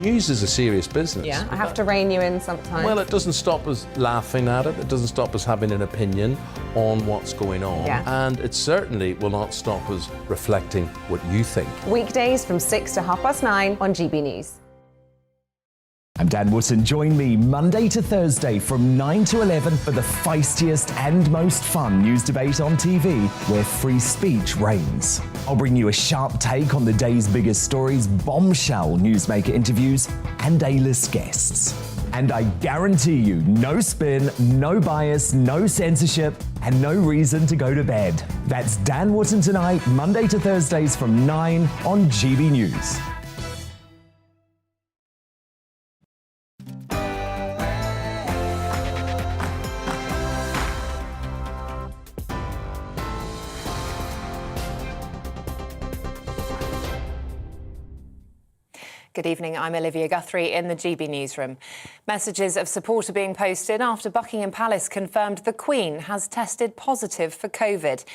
News is a serious business. Yeah, I have to rein you in sometimes. Well, it doesn't stop us laughing at it. It doesn't stop us having an opinion on what's going on. Yeah. And it certainly will not stop us reflecting what you think. Weekdays from 6 to 9:30 on GB News. I'm Dan Wootton. Join me Monday to Thursday from 9 to 11 for the feistiest and most fun news debate on TV, where free speech reigns. I'll bring you a sharp take on the day's biggest stories, bombshell newsmaker interviews, and A-list guests. And I guarantee you, no spin, no bias, no censorship, and no reason to go to bed. That's Dan Wootton tonight, Monday to Thursdays from 9 on GB News. Good evening, I'm Olivia Guthrie in the GB newsroom. Messages of support are being posted after Buckingham Palace confirmed the Queen has tested positive for COVID.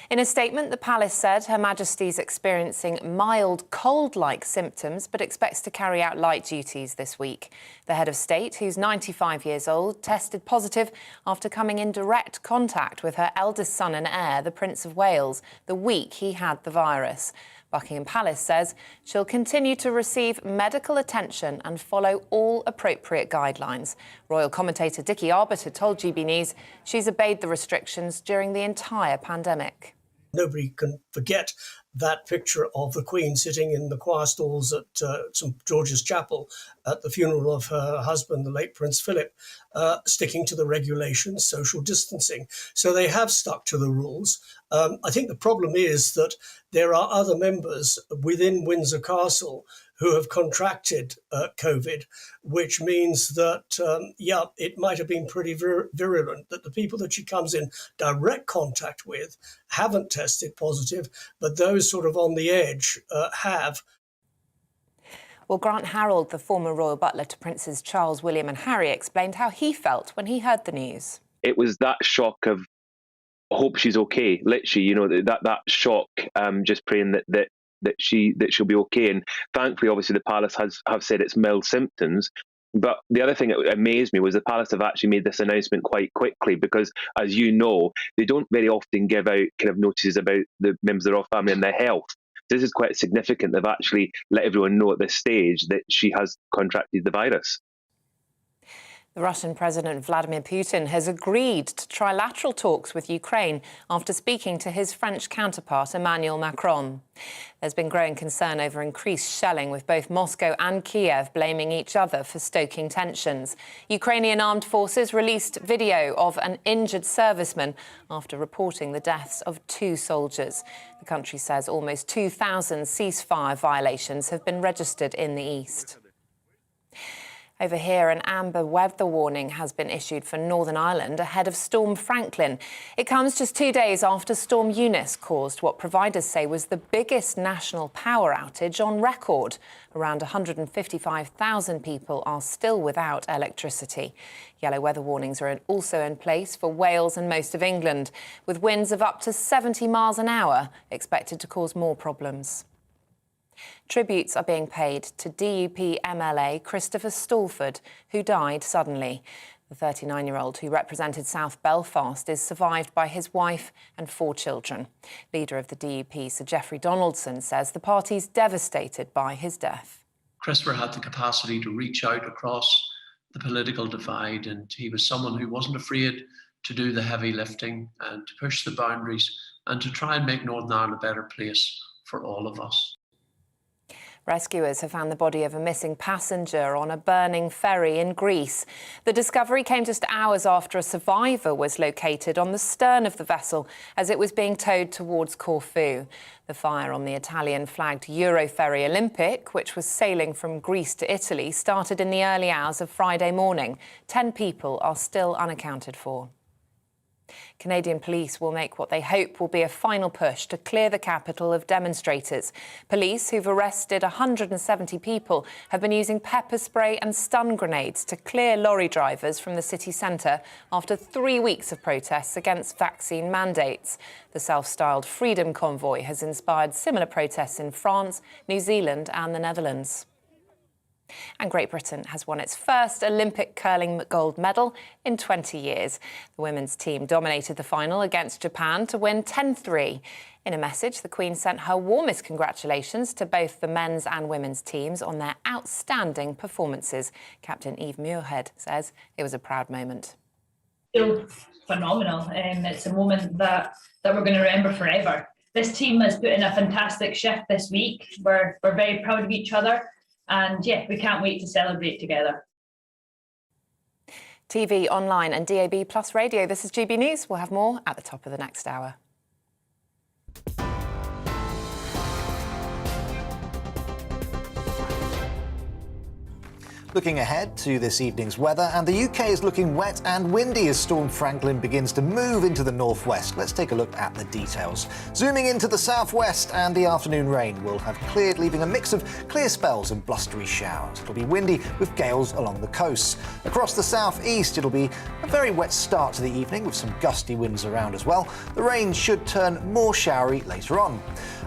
In a statement, the Palace said Her Majesty's experiencing mild cold-like symptoms but expects to carry out light duties this week. The head of state, who's 95 years old, tested positive after coming in direct contact with her eldest son and heir, the Prince of Wales, the week he had the virus. Buckingham Palace says she'll continue to receive medical attention and follow all appropriate guidelines. Royal commentator Dickie Arbiter told GB News she's obeyed the restrictions during the entire pandemic. Nobody can forget that picture of the Queen sitting in the choir stalls at St George's Chapel at the funeral of her husband, the late Prince Philip, sticking to the regulations, social distancing. So they have stuck to the rules. I think the problem is that there are other members within Windsor Castle who have contracted COVID, which means that, it might have been pretty virulent, that the people that she comes in direct contact with haven't tested positive, but those sort of on the edge have. Well, Grant Harold, the former royal butler to Princes Charles, William and Harry, explained how he felt when he heard the news. It was that shock of, I hope she's okay, literally, that shock, just praying that she'll be okay. And thankfully, obviously, the Palace have said it's mild symptoms. But the other thing that amazed me was the Palace have actually made this announcement quite quickly because, as you know, they don't very often give out kind of notices about the members of the royal family and their health. This is quite significant. They've actually let everyone know at this stage that she has contracted the virus. The Russian President Vladimir Putin has agreed to trilateral talks with Ukraine after speaking to his French counterpart Emmanuel Macron. There's been growing concern over increased shelling, with both Moscow and Kiev blaming each other for stoking tensions. Ukrainian armed forces released video of an injured serviceman after reporting the deaths of 2 soldiers. The country says almost 2,000 ceasefire violations have been registered in the east. Over here, an amber weather warning has been issued for Northern Ireland ahead of Storm Franklin. It comes just 2 days after Storm Eunice caused what providers say was the biggest national power outage on record. Around 155,000 people are still without electricity. Yellow weather warnings are also in place for Wales and most of England, with winds of up to 70 miles an hour expected to cause more problems. Tributes are being paid to DUP MLA Christopher Stalford, who died suddenly. The 39-year-old who represented South Belfast is survived by his wife and 4 children. Leader of the DUP, Sir Geoffrey Donaldson, says the party's devastated by his death. Christopher had the capacity to reach out across the political divide, and he was someone who wasn't afraid to do the heavy lifting and to push the boundaries and to try and make Northern Ireland a better place for all of us. Rescuers have found the body of a missing passenger on a burning ferry in Greece. The discovery came just hours after a survivor was located on the stern of the vessel as it was being towed towards Corfu. The fire on the Italian-flagged Euroferry Olympic, which was sailing from Greece to Italy, started in the early hours of Friday morning. 10 people are still unaccounted for. Canadian police will make what they hope will be a final push to clear the capital of demonstrators. Police, who've arrested 170 people, have been using pepper spray and stun grenades to clear lorry drivers from the city centre after 3 weeks of protests against vaccine mandates. The self-styled Freedom Convoy has inspired similar protests in France, New Zealand and the Netherlands. And Great Britain has won its first Olympic curling gold medal in 20 years. The women's team dominated the final against Japan to win 10-3. In a message, the Queen sent her warmest congratulations to both the men's and women's teams on their outstanding performances. Captain Eve Muirhead says it was a proud moment. I feel phenomenal. It's a moment that we're going to remember forever. This team has put in a fantastic shift this week. We're very proud of each other, and yeah, we can't wait to celebrate together. TV, online and DAB plus radio. This is GB News. We'll have more at the top of the next hour. Looking ahead to this evening's weather, and the UK is looking wet and windy as Storm Franklin begins to move into the northwest. Let's take a look at the details. Zooming into the southwest, and the afternoon rain will have cleared, leaving a mix of clear spells and blustery showers. It'll be windy with gales along the coasts. Across the southeast, it'll be a very wet start to the evening with some gusty winds around as well. The rain should turn more showery later on.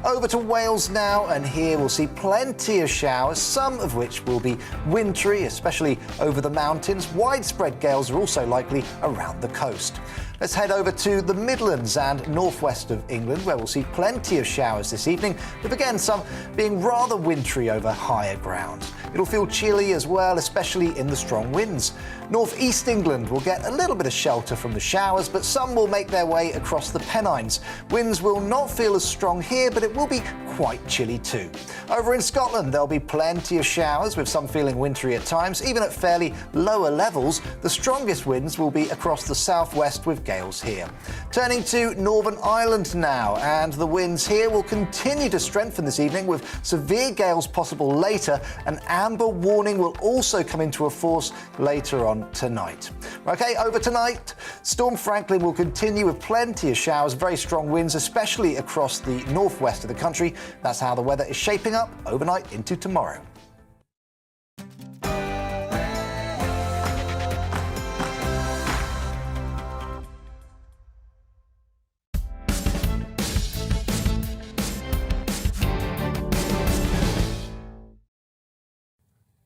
Over to Wales now, and here we'll see plenty of showers, some of which will be wintry, especially over the mountains. Widespread gales are also likely around the coast. Let's head over to the Midlands and northwest of England, where we'll see plenty of showers this evening, with again some being rather wintry over higher ground. It'll feel chilly as well, especially in the strong winds. North-east England will get a little bit of shelter from the showers, but some will make their way across the Pennines. Winds will not feel as strong here, but it will be quite chilly too. Over in Scotland, there'll be plenty of showers, with some feeling wintry at times, even at fairly lower levels. The strongest winds will be across the southwest, with gales here. Turning to Northern Ireland now, and the winds here will continue to strengthen this evening, with severe gales possible later. An amber warning will also come into force later on tonight. OK, over tonight, Storm Franklin will continue with plenty of showers, very strong winds, especially across the northwest of the country. That's how the weather is shaping up overnight into tomorrow.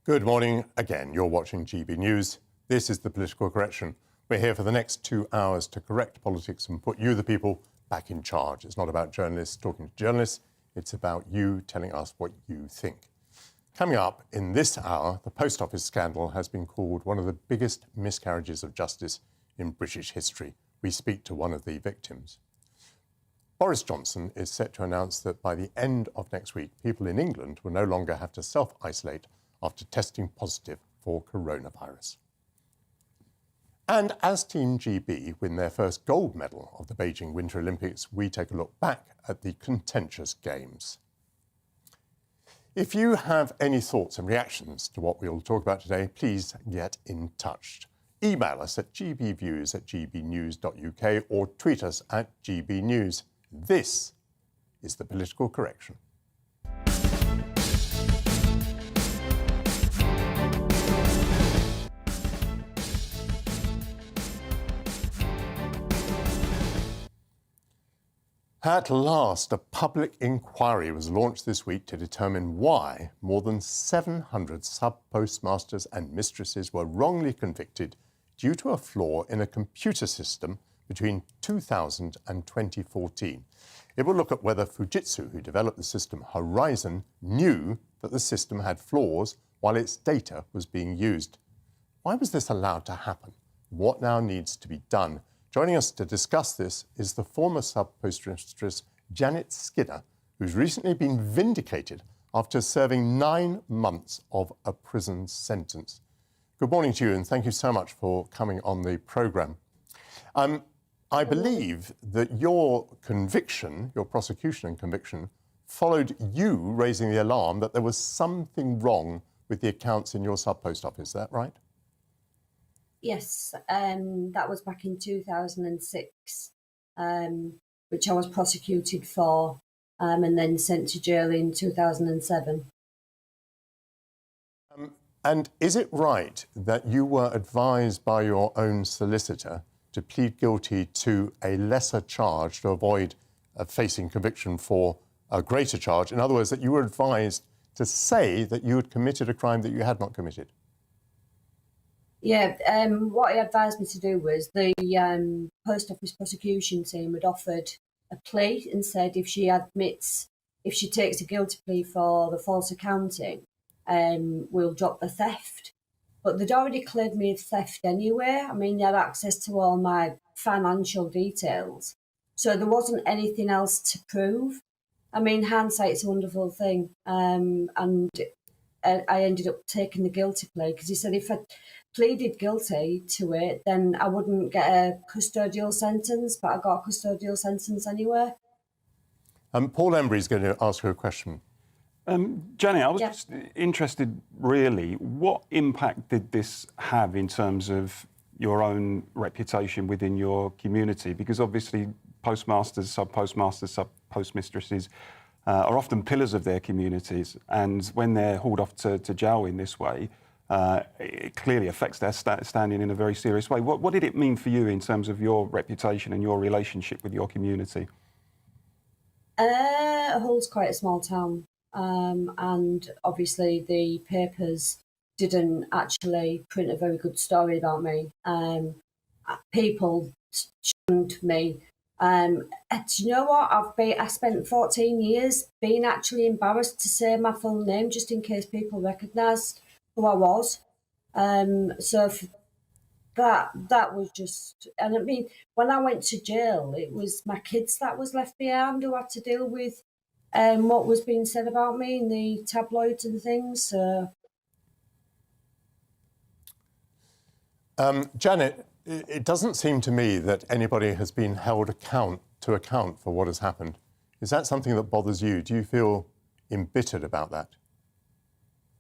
Good morning again. You're watching GB News. This is the Political Correction. We're here for the next 2 hours to correct politics and put you, the people, back in charge. It's not about journalists talking to journalists. It's about you telling us what you think. Coming up in this hour, the post office scandal has been called one of the biggest miscarriages of justice in British history. We speak to one of the victims. Boris Johnson is set to announce that by the end of next week, people in England will no longer have to self-isolate after testing positive for coronavirus. And as Team GB win their first gold medal of the Beijing Winter Olympics, we take a look back at the contentious games. If you have any thoughts and reactions to what we'll talk about today, please get in touch. Email us at gbviews@gbnews.uk or tweet us at gbnews. This is the Political Correction. At last, a public inquiry was launched this week to determine why more than 700 sub-postmasters and mistresses were wrongly convicted due to a flaw in a computer system between 2000 and 2014. It will look at whether Fujitsu, who developed the system Horizon, knew that the system had flaws while its data was being used. Why was this allowed to happen? What now needs to be done? Joining us to discuss this is the former sub-postmistress Janet Skinner, who's recently been vindicated after serving 9 months of a prison sentence. Good morning to you, and thank you so much for coming on the programme. I believe that your conviction, your prosecution and conviction, followed you raising the alarm that there was something wrong with the accounts in your sub-post office. Is that right? Yes, that was back in 2006, which I was prosecuted for and then sent to jail in 2007. And is it right that you were advised by your own solicitor to plead guilty to a lesser charge to avoid facing conviction for a greater charge? In other words, that you were advised to say that you had committed a crime that you had not committed? Yeah, what he advised me to do was the post office prosecution team had offered a plea and said if she takes a guilty plea for the false accounting, we'll drop the theft. But they'd already cleared me of theft anyway. I mean, they had access to all my financial details. So there wasn't anything else to prove. I mean, hindsight's a wonderful thing. And I ended up taking the guilty plea because he said if I pleaded guilty to it, then I wouldn't get a custodial sentence, but I got a custodial sentence anyway. Paul Embry is going to ask you a question. Janet, I was just interested, really, what impact did this have in terms of your own reputation within your community? Because obviously postmasters, sub-postmasters, sub-postmistresses are often pillars of their communities, and when they're hauled off to jail in this way, it clearly affects their standing in a very serious way. What did it mean for you in terms of your reputation and your relationship with your community? Hull's quite a small town. And obviously the papers didn't actually print a very good story about me. People shunned me. Do you know what? I spent 14 years being actually embarrassed to say my full name just in case people recognised who I was. That was just, and I mean, when I went to jail, it was my kids that was left behind who had to deal with what was being said about me in the tabloids and things. Janet, it doesn't seem to me that anybody has been held to account for what has happened. Is that something that bothers you? Do you feel embittered about that?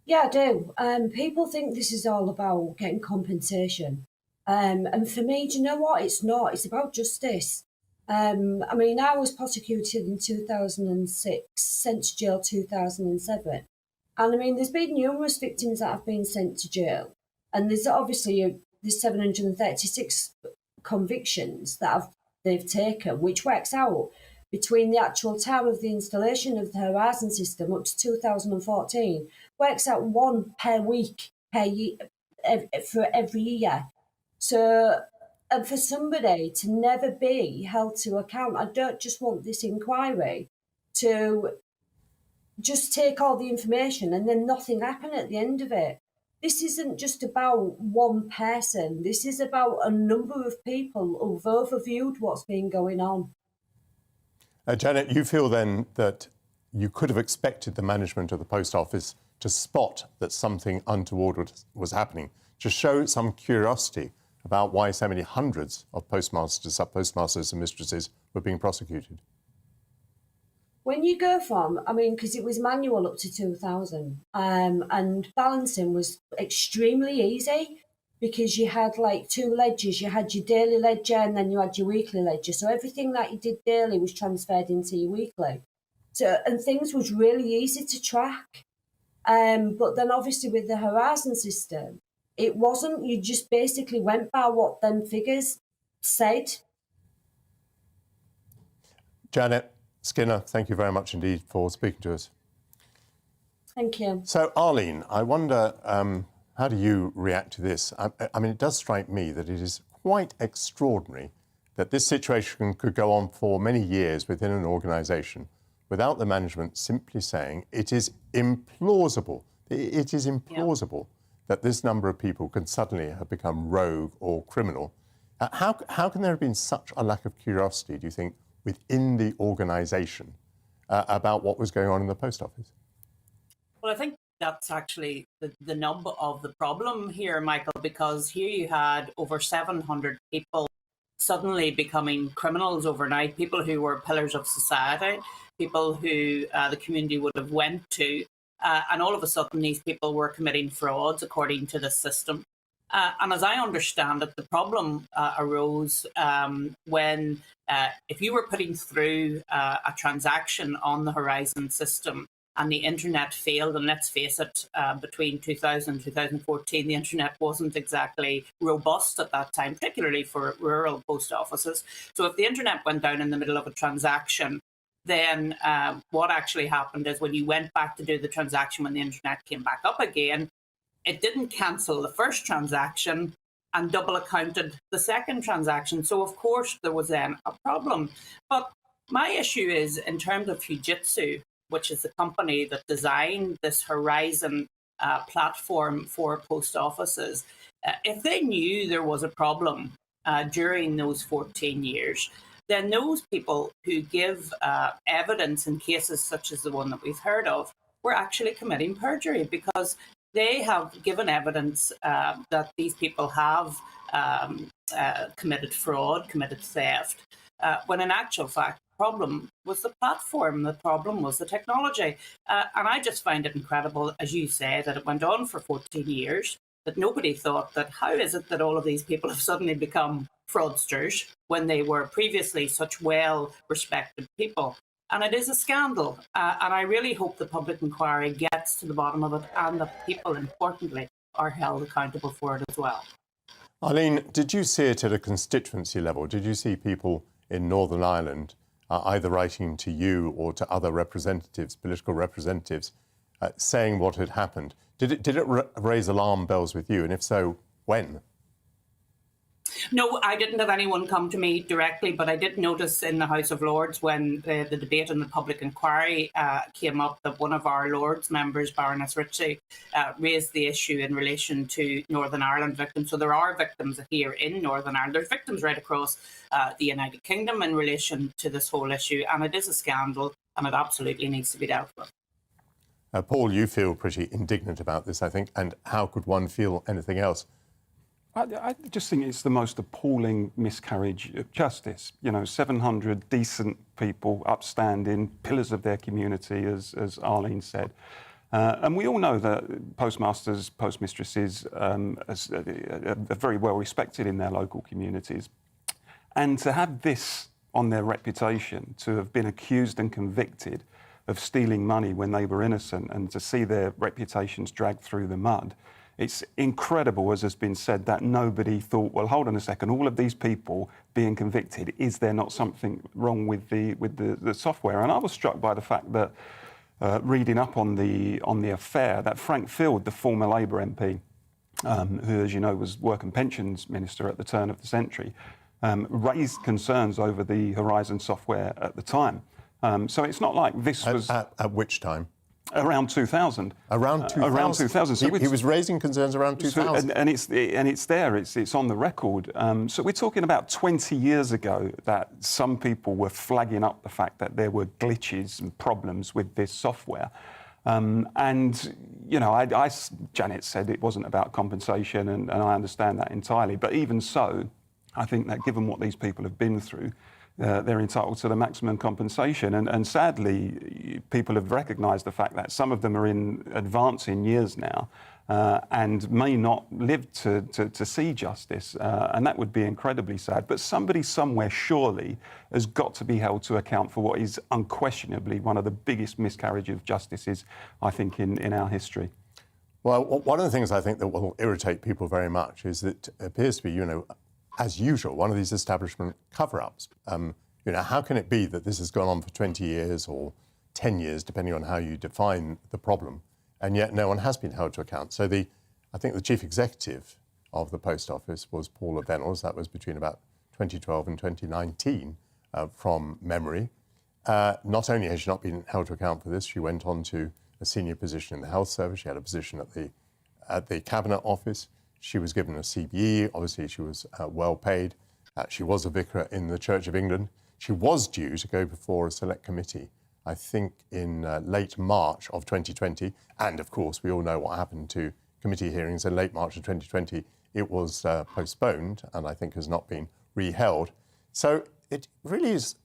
Yeah, I do. People think this is all about getting compensation. And for me, do you know what? It's not. It's about justice. I mean, I was prosecuted in 2006, sent to jail 2007. And I mean, there's been numerous victims that have been sent to jail. And there's obviously there's 736 convictions that they've taken, which works out between the actual time of the installation of the Horizon system up to 2014, works out one per week, per year, for every year. So, and for somebody to never be held to account, I don't just want this inquiry to just take all the information and then nothing happen at the end of it. This isn't just about one person. This is about a number of people who've overviewed what's been going on. Janet, you feel then that you could have expected the management of the Post Office to spot that something untoward was happening, to show some curiosity about why so many hundreds of postmasters, sub-postmasters and mistresses were being prosecuted? When you go from, I mean, because it was manual up to 2000, and balancing was extremely easy because you had like two ledgers. You had your daily ledger and then you had your weekly ledger. So everything that you did daily was transferred into your weekly. So, and things was really easy to track. But then obviously with the Horizon system, it wasn't. You just basically went by what them figures said. Janet Skinner, thank you very much indeed for speaking to us. Thank you. So, Arlene, I wonder, how do you react to this? I mean, it does strike me that it is quite extraordinary that this situation could go on for many years within an organisation without the management simply saying it is implausible. It is implausible that this number of people can suddenly have become rogue or criminal. How can there have been such a lack of curiosity, do you think, within the organisation about what was going on in the Post Office? Well, I think that's actually the nub of the problem here, Michael, because here you had over 700 people suddenly becoming criminals overnight, people who were pillars of society, people who the community would have went to, and all of a sudden these people were committing frauds according to the system. And as I understand it, the problem arose when if you were putting through a transaction on the Horizon system and the internet failed, and let's face it, between 2000 and 2014, the internet wasn't exactly robust at that time, particularly for rural post offices. So if the internet went down in the middle of a transaction, then what actually happened is when you went back to do the transaction, when the internet came back up again, it didn't cancel the first transaction and double accounted the second transaction. So, of course, there was then a problem. But my issue is in terms of Fujitsu, which is the company that designed this Horizon platform for post offices. If they knew there was a problem during those 14 years, then those people who give evidence in cases such as the one that we've heard of were actually committing perjury, because they have given evidence that these people have committed fraud, committed theft, when in actual fact, the problem was the platform, the problem was the technology. And I just find it incredible, as you say, that it went on for 14 years, that nobody thought that how is it that all of these people have suddenly become fraudsters when they were previously such well-respected people. And it is a scandal. And I really hope the public inquiry gets to the bottom of it and that people, importantly, are held accountable for it as well. Arlene, did you see it at a constituency level? Did you see people in Northern Ireland either writing to you or to other representatives, political representatives, saying what had happened? Did it raise alarm bells with you? And if so, when? No, I didn't have anyone come to me directly, but I did notice in the House of Lords when the debate on the public inquiry came up that one of our Lords members, Baroness Ritchie, raised the issue in relation to Northern Ireland victims. So there are victims here in Northern Ireland. There's victims right across the United Kingdom in relation to this whole issue, and it is a scandal and it absolutely needs to be dealt with. Paul, you feel pretty indignant about this, I think, and how could one feel anything else? I just think it's the most appalling miscarriage of justice. You know, 700 decent people, upstanding, pillars of their community, as Arlene said. And we all know that postmasters, postmistresses are very well respected in their local communities. And to have this on their reputation, to have been accused and convicted of stealing money when they were innocent, and to see their reputations dragged through the mud, it's incredible, as has been said, that nobody thought, well, hold on a second, all of these people being convicted, is there not something wrong with the software? And I was struck by the fact that, reading up on the affair, that Frank Field, the former Labour MP, who, as you know, was Work and Pensions Minister at the turn of the century, raised concerns over the Horizon software at the time. So it's not like this was... At which time? Around 2000. Around 2000? Around 2000. So he was raising concerns around 2000? So, and it's there, it's on the record. So we're talking about 20 years ago that some people were flagging up the fact that there were glitches and problems with this software. And, you know, Janet said it wasn't about compensation, and I understand that entirely. But even so, I think that given what these people have been through, they're entitled to the maximum compensation. And sadly, people have recognised the fact that some of them are in advancing years now and may not live to see justice. And that would be incredibly sad. But somebody somewhere surely has got to be held to account for what is unquestionably one of the biggest miscarriages of justice, I think, in our history. Well, one of the things I think that will irritate people very much is that it appears to be, you know, as usual, one of these establishment cover-ups. You know, how can it be that this has gone on for 20 years or 10 years, depending on how you define the problem, and yet no one has been held to account? So I think the chief executive of the Post Office was Paula Venables. That was between about 2012 and 2019, from memory. Not only has she not been held to account for this, she went on to a senior position in the health service. She had a position at the Cabinet Office. She was given a CBE. Obviously, she was well paid. She was a vicar in the Church of England. She was due to go before a select committee, I think, in late March of 2020. And, of course, we all know what happened to committee hearings in late March of 2020. It was postponed and I think has not been re-held. So it really is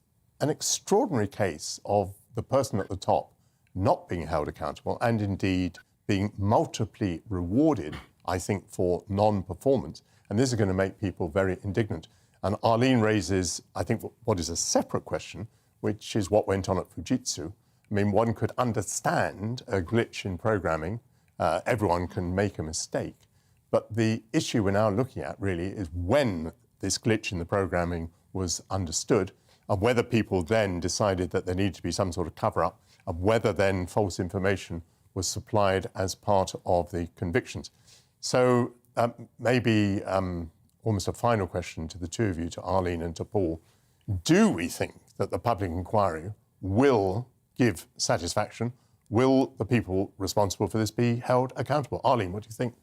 an extraordinary case of the person at the top not being held accountable and indeed being multiply rewarded, I think, for non-performance. And this is going to make people very indignant. And Arlene raises, I think, what is a separate question, which is what went on at Fujitsu. I mean, one could understand a glitch in programming. Everyone can make a mistake. But the issue we're now looking at, really, is when this glitch in the programming was understood and whether people then decided that there needed to be some sort of cover-up, and whether then false information was supplied as part of the convictions. So maybe almost a final question to the two of you, to Arlene and to Paul. Do we think that the public inquiry will give satisfaction? Will the people responsible for this be held accountable? Arlene, what do you think?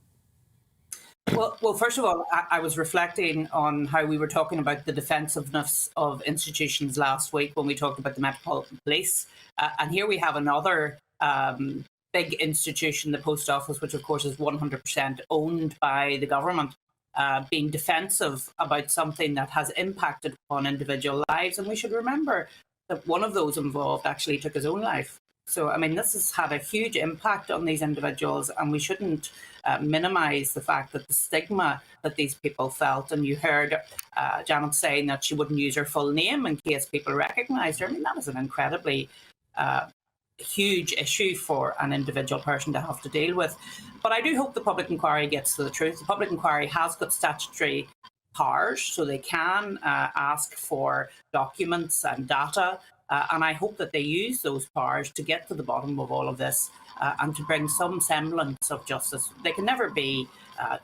Well, first of all, I was reflecting on how we were talking about the defensiveness of institutions last week when we talked about the Metropolitan Police. And here we have another big institution, the Post Office, which of course is 100% owned by the government, being defensive about something that has impacted on individual lives. And we should remember that one of those involved actually took his own life. So, I mean, this has had a huge impact on these individuals, and we shouldn't minimise the fact that the stigma that these people felt. And you heard Janet saying that she wouldn't use her full name in case people recognised her. I mean, that is an incredibly huge issue for an individual person to have to deal with. But I do hope the public inquiry gets to the truth. The public inquiry has got statutory powers, so they can ask for documents and data. And I hope that they use those powers to get to the bottom of all of this and to bring some semblance of justice. They can never be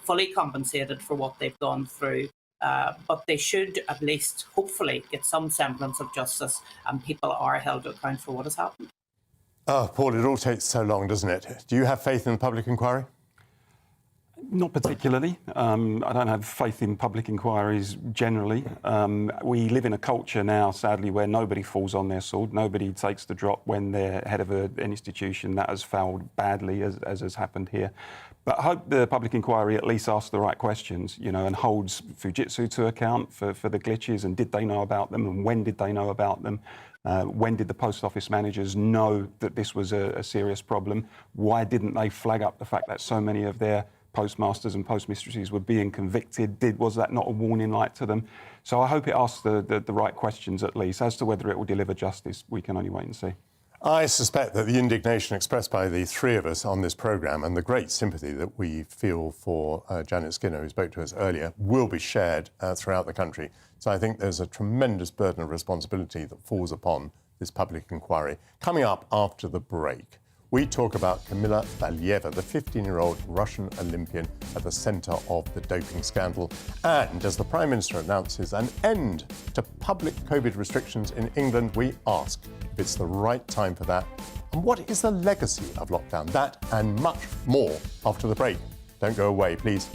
fully compensated for what they've gone through, but they should at least, hopefully, get some semblance of justice and people are held to account for what has happened. Oh, Paul, it all takes so long, doesn't it? Do you have faith in the public inquiry? Not particularly. I don't have faith in public inquiries generally. We live in a culture now, sadly, where nobody falls on their sword. Nobody takes the drop when they're head of an institution that has failed badly, as has happened here. But I hope the public inquiry at least asks the right questions, you know, and holds Fujitsu to account for the glitches, and did they know about them, and when did they know about them? When did the post office managers know that this was a serious problem? Why didn't they flag up the fact that so many of their postmasters and postmistresses were being convicted? Was that not a warning light to them? So I hope it asks the right questions at least. As to whether it will deliver justice, we can only wait and see. I suspect that the indignation expressed by the three of us on this programme and the great sympathy that we feel for Janet Skinner, who spoke to us earlier, will be shared throughout the country. So I think there's a tremendous burden of responsibility that falls upon this public inquiry. Coming up after the break, we talk about Kamila Valieva, the 15-year-old Russian Olympian at the centre of the doping scandal. And as the Prime Minister announces an end to public COVID restrictions in England, we ask if it's the right time for that. And what is the legacy of lockdown? That and much more after the break. Don't go away, please.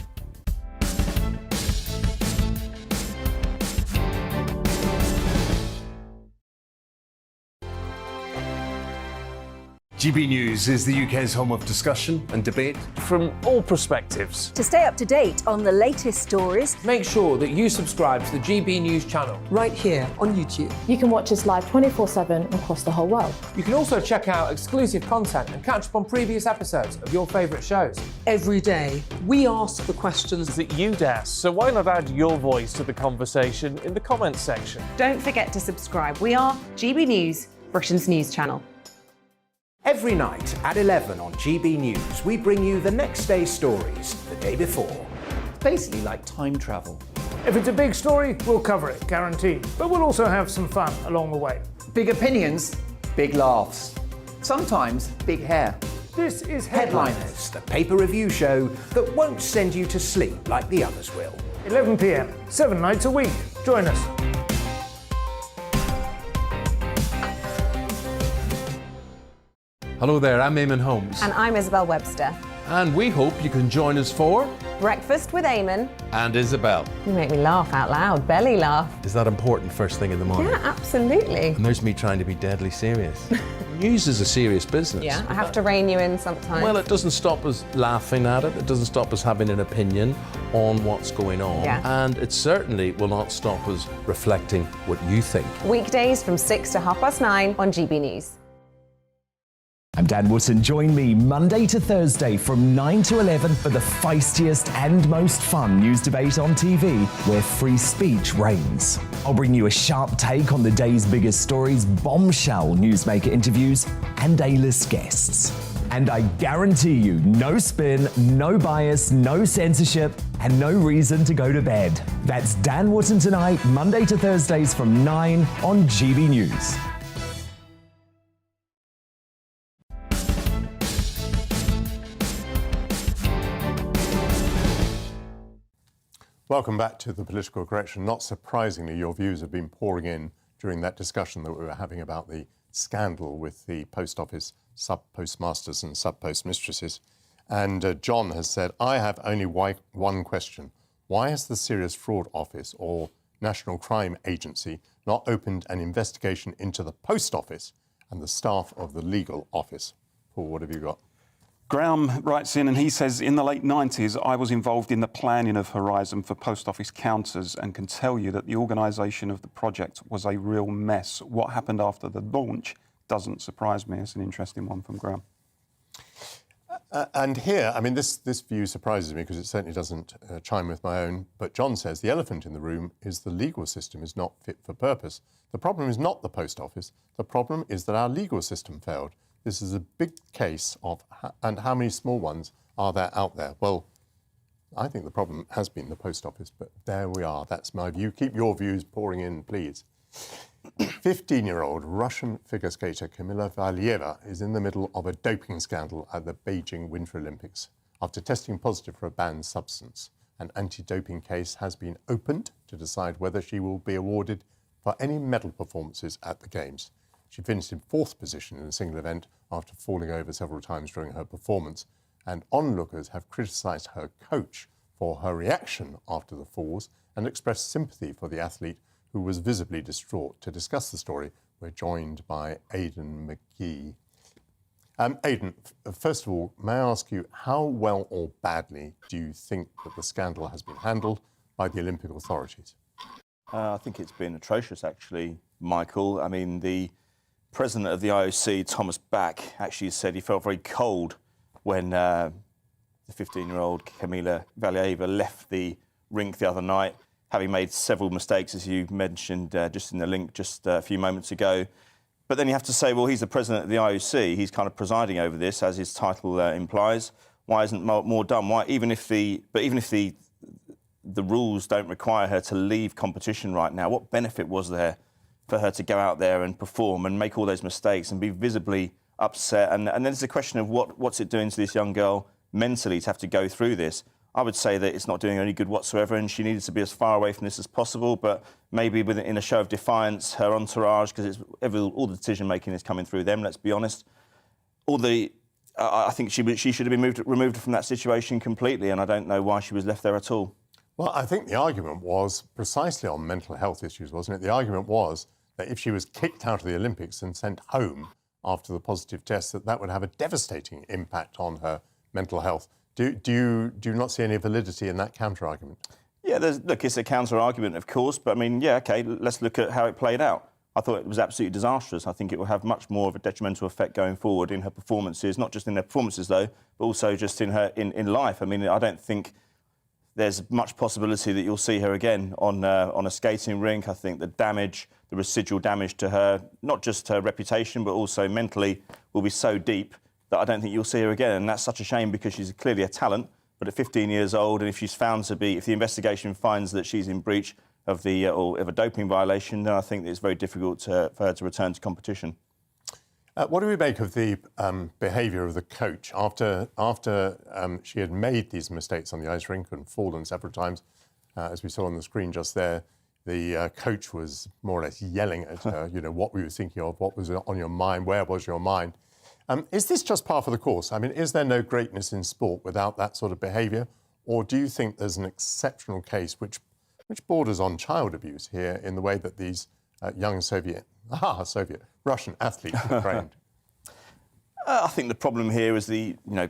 GB News is the UK's home of discussion and debate from all perspectives. To stay up to date on the latest stories, make sure that you subscribe to the GB News channel right here on YouTube. You can watch us live 24/7 across the whole world. You can also check out exclusive content and catch up on previous episodes of your favourite shows. Every day, we ask the questions that you'd ask, so why not add your voice to the conversation in the comments section? Don't forget to subscribe. We are GB News, Britain's news channel. Every night at 11 on GB News, we bring you the next day's stories the day before. Basically like time travel. If it's a big story, we'll cover it, guaranteed. But we'll also have some fun along the way. Big opinions, big laughs. Sometimes big hair. This is Headliners, the paper review show that won't send you to sleep like the others will. 11 p.m, 7 nights a week. Join us. Hello there, I'm Eamon Holmes. And I'm Isabel Webster. And we hope you can join us for Breakfast with Eamon and Isabel. You make me laugh out loud, belly laugh. Is that important first thing in the morning? Yeah, absolutely. And there's me trying to be deadly serious. News is a serious business. Yeah, I have to rein you in sometimes. Well, it doesn't stop us laughing at it. It doesn't stop us having an opinion on what's going on. Yeah. And it certainly will not stop us reflecting what you think. Weekdays from 6 to 9:30 on GB News. I'm Dan Wootton. Join me Monday to Thursday from 9 to 11 for the feistiest and most fun news debate on TV, where free speech reigns. I'll bring you a sharp take on the day's biggest stories, bombshell newsmaker interviews, and A-list guests. And I guarantee you, no spin, no bias, no censorship, and no reason to go to bed. That's Dan Wootton Tonight, Monday to Thursdays from 9 on GB News. Welcome back to The Political Correction. Not surprisingly, your views have been pouring in during that discussion that we were having about the scandal with the post office sub-postmasters and sub-postmistresses. And John has said, I have only one question. Why has the Serious Fraud Office or National Crime Agency not opened an investigation into the post office and the staff of the legal office? Paul, what have you got? Graham writes in and he says, in the late 90s, I was involved in the planning of Horizon for post office counters and can tell you that the organisation of the project was a real mess. What happened after the launch doesn't surprise me. It's an interesting one from Graham. And here, I mean, this view surprises me because it certainly doesn't chime with my own. But John says the elephant in the room is the legal system is not fit for purpose. The problem is not the post office. The problem is that our legal system failed. This is a big case of, and how many small ones are there out there? Well, I think the problem has been the post office, but there we are. That's my view. Keep your views pouring in, please. 15-year-old Russian figure skater Kamila Valieva is in the middle of a doping scandal at the Beijing Winter Olympics. After testing positive for a banned substance, an anti-doping case has been opened to decide whether she will be awarded for any medal performances at the Games. She finished in 4th position in a single event after falling over several times during her performance, and onlookers have criticised her coach for her reaction after the falls and expressed sympathy for the athlete who was visibly distraught. To discuss the story, we're joined by Aidan Mcgee. Aidan, first of all, may I ask you, how well or badly do you think that the scandal has been handled by the Olympic authorities? I think it's been atrocious, actually, Michael. I mean, the president of the IOC, Thomas Bach, actually said he felt very cold when the 15-year-old Kamila Valieva left the rink the other night, having made several mistakes, as you mentioned just in the link just a few moments ago. But then you have to say, well, he's the president of the IOC. He's kind of presiding over this, as his title implies. Why isn't more done? Why, even if the rules don't require her to leave competition right now, what benefit was there for her to go out there and perform and make all those mistakes and be visibly upset? And then there's a question of what's it doing to this young girl mentally to have to go through this. I would say that it's not doing any good whatsoever, and she needed to be as far away from this as possible. But maybe in a show of defiance, her entourage, because all the decision-making is coming through them, let's be honest. I think she should have been removed from that situation completely, and I don't know why she was left there at all. Well, I think the argument was precisely on mental health issues, wasn't it? The argument was that if she was kicked out of the Olympics and sent home after the positive test, that would have a devastating impact on her mental health. Do you not see any validity in that counter-argument? Yeah, look, it's a counter-argument, of course, but I mean, yeah, OK, let's look at how it played out. I thought it was absolutely disastrous. I think it will have much more of a detrimental effect going forward in her performances, not just in her performances, though, but also just in her in life. I mean, I don't think there's much possibility that you'll see her again on a skating rink. I think the residual damage to her, not just her reputation, but also mentally, will be so deep that I don't think you'll see her again. And that's such a shame because she's clearly a talent, but at 15 years old, and if the investigation finds that she's in breach of a doping violation, then I think that it's very difficult for her to return to competition. What do we make of the behaviour of the coach after she had made these mistakes on the ice rink and fallen several times? As we saw on the screen just there, the coach was more or less yelling at her, what we were thinking of, what was on your mind, where was your mind? Is this just par for the course? I mean, is there no greatness in sport without that sort of behaviour? Or do you think there's an exceptional case which borders on child abuse here in the way that these young Russian athletes were trained? I think the problem here is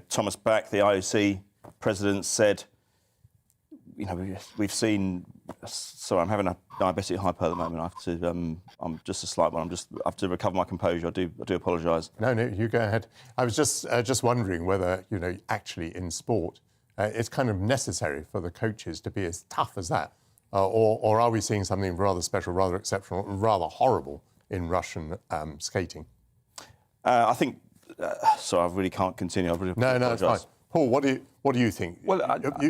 Thomas Bach, the IOC president, said, we've seen. Sorry, I'm having a diabetic hypo at the moment. I have to. I'm just a slight one. I have to recover my composure. I do apologise. No, you go ahead. I was just wondering whether actually in sport, it's kind of necessary for the coaches to be as tough as that, or are we seeing something rather special, rather exceptional, rather horrible in Russian skating? I think Sorry, I really can't continue. I really No, it's fine. apologise. Paul, what do you think? Well,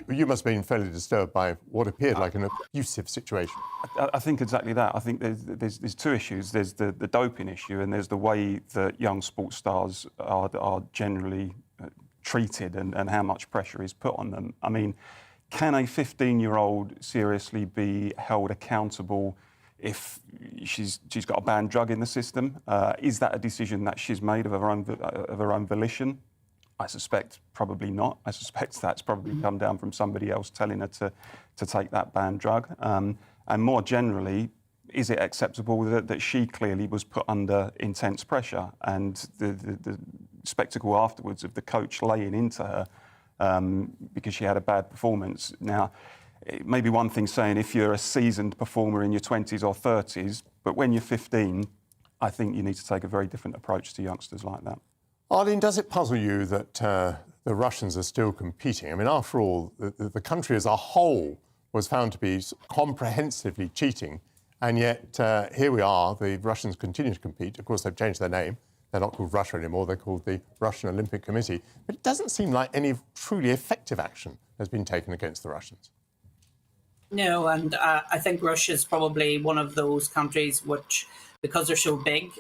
you must have been fairly disturbed by what appeared like an abusive situation. I think exactly that. I think there's two issues. There's the doping issue, and there's the way that young sports stars are generally treated and how much pressure is put on them. I mean, can a 15-year-old seriously be held accountable if she's got a banned drug in the system? Is that a decision that she's made of her own volition? I suspect probably not. I suspect that's probably come down from somebody else telling her to take that banned drug. And more generally, is it acceptable that she clearly was put under intense pressure, and the spectacle afterwards of the coach laying into her because she had a bad performance? Now, it may be one thing saying if you're a seasoned performer in your 20s or 30s, but when you're 15, I think you need to take a very different approach to youngsters like that. Arlene, does it puzzle you that the Russians are still competing? I mean, after all, the country as a whole was found to be comprehensively cheating, and yet here we are, the Russians continue to compete. Of course, they've changed their name. They're not called Russia anymore, they're called the Russian Olympic Committee. But it doesn't seem like any truly effective action has been taken against the Russians. No, and I think Russia is probably one of those countries which, because they're so big,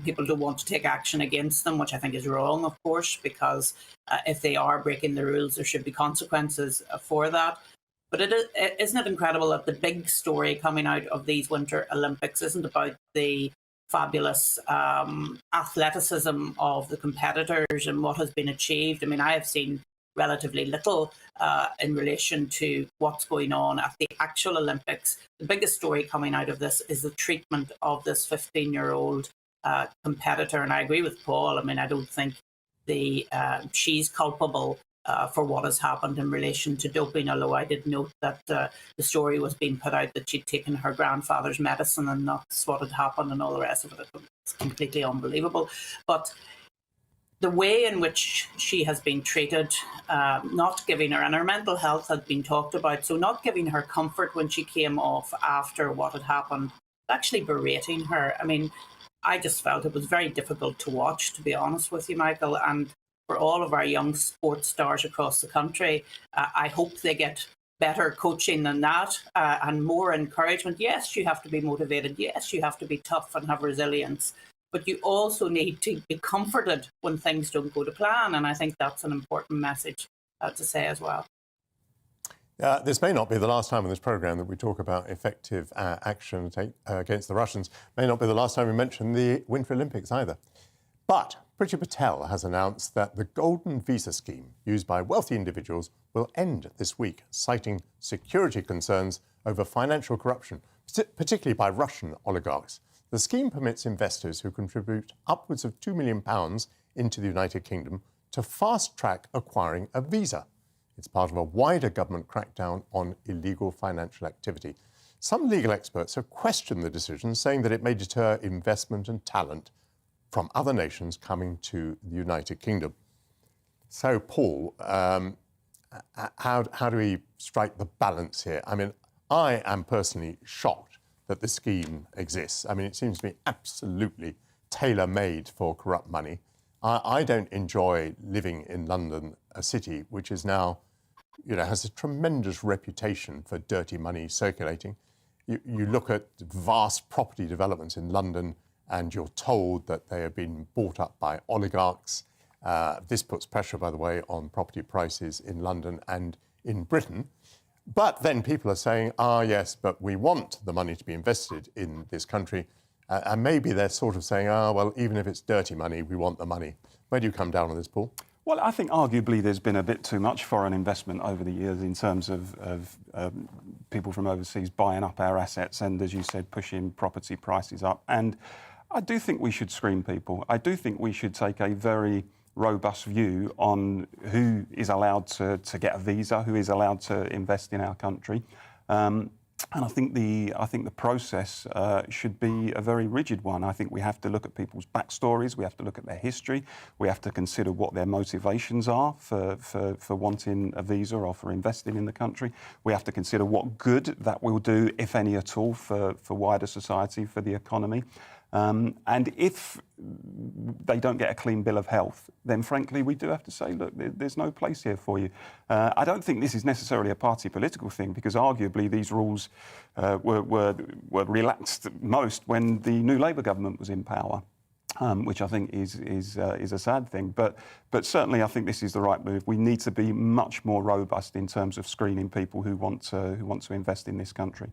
people don't want to take action against them, which I think is wrong, of course, because if they are breaking the rules, there should be consequences for that. But isn't it incredible that the big story coming out of these Winter Olympics isn't about the fabulous athleticism of the competitors and what has been achieved? I mean, I have seen relatively little in relation to what's going on at the actual Olympics. The biggest story coming out of this is the treatment of this 15-year-old competitor. And I agree with Paul. I mean, I don't think she's culpable for what has happened in relation to doping, although I did note that the story was being put out that she'd taken her grandfather's medicine and that's what had happened and all the rest of it. It's completely unbelievable. But the way in which she has been treated, not giving her, and her mental health had been talked about, so not giving her comfort when she came off after what had happened, actually berating her. I mean, I just felt it was very difficult to watch, to be honest with you, Michael. And for all of our young sports stars across the country, I hope they get better coaching than that and more encouragement. Yes, you have to be motivated. Yes, you have to be tough and have resilience. But you also need to be comforted when things don't go to plan. And I think that's an important message to say as well. This may not be the last time in this programme that we talk about effective action against the Russians. May not be the last time we mention the Winter Olympics either. But Priti Patel has announced that the golden visa scheme used by wealthy individuals will end this week, citing security concerns over financial corruption, particularly by Russian oligarchs. The scheme permits investors who contribute upwards of £2 million into the United Kingdom to fast-track acquiring a visa. It's part of a wider government crackdown on illegal financial activity. Some legal experts have questioned the decision, saying that it may deter investment and talent from other nations coming to the United Kingdom. So, Paul, how do we strike the balance here? I mean, I am personally shocked that the scheme exists. I mean, it seems to me absolutely tailor-made for corrupt money. I don't enjoy living in London, a city which is now, has a tremendous reputation for dirty money circulating. You look at vast property developments in London and you're told that they have been bought up by oligarchs. This puts pressure, by the way, on property prices in London and in Britain. But then people are saying, yes, but we want the money to be invested in this country. And maybe they're sort of saying, well, even if it's dirty money, we want the money. Where do you come down on this, Paul? Well, I think arguably there's been a bit too much foreign investment over the years in terms of people from overseas buying up our assets and, as you said, pushing property prices up. And I do think we should screen people. I do think we should take a very robust view on who is allowed to get a visa, who is allowed to invest in our country. And I think the process should be a very rigid one. I think we have to look at people's backstories, we have to look at their history, we have to consider what their motivations are for wanting a visa or for investing in the country. We have to consider what good that will do, if any at all, for wider society, for the economy. And if they don't get a clean bill of health, then frankly, we do have to say, look, there's no place here for you. I don't think this is necessarily a party political thing, because arguably these rules were relaxed most when the new Labour government was in power. Which I think is a sad thing, but certainly I think this is the right move. We need to be much more robust in terms of screening people who want to invest in this country.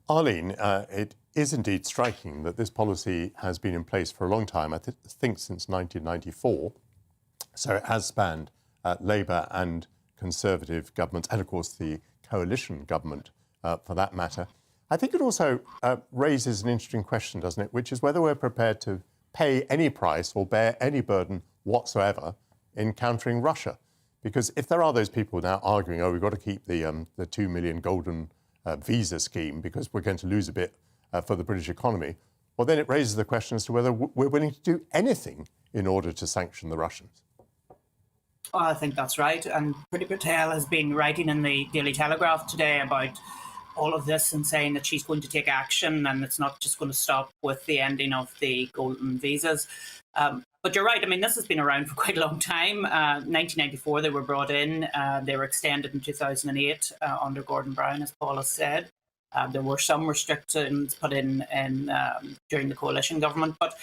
Arlene, it is indeed striking that this policy has been in place for a long time. I think since 1994, so it has spanned Labour and Conservative governments, and of course the coalition government for that matter. I think it also raises an interesting question, doesn't it, which is whether we're prepared to pay any price or bear any burden whatsoever in countering Russia. Because if there are those people now arguing, oh, we've got to keep the 2 million golden visa scheme because we're going to lose a bit for the British economy, well, then it raises the question as to whether we're willing to do anything in order to sanction the Russians. Oh, I think that's right. And Priti Patel has been writing in the Daily Telegraph today about all of this and saying that she's going to take action, and it's not just going to stop with the ending of the golden visas. But you're right. I mean, this has been around for quite a long time. 1994, they were brought in. They were extended in 2008 under Gordon Brown, as Paul has said. There were some restrictions put in during the coalition government. But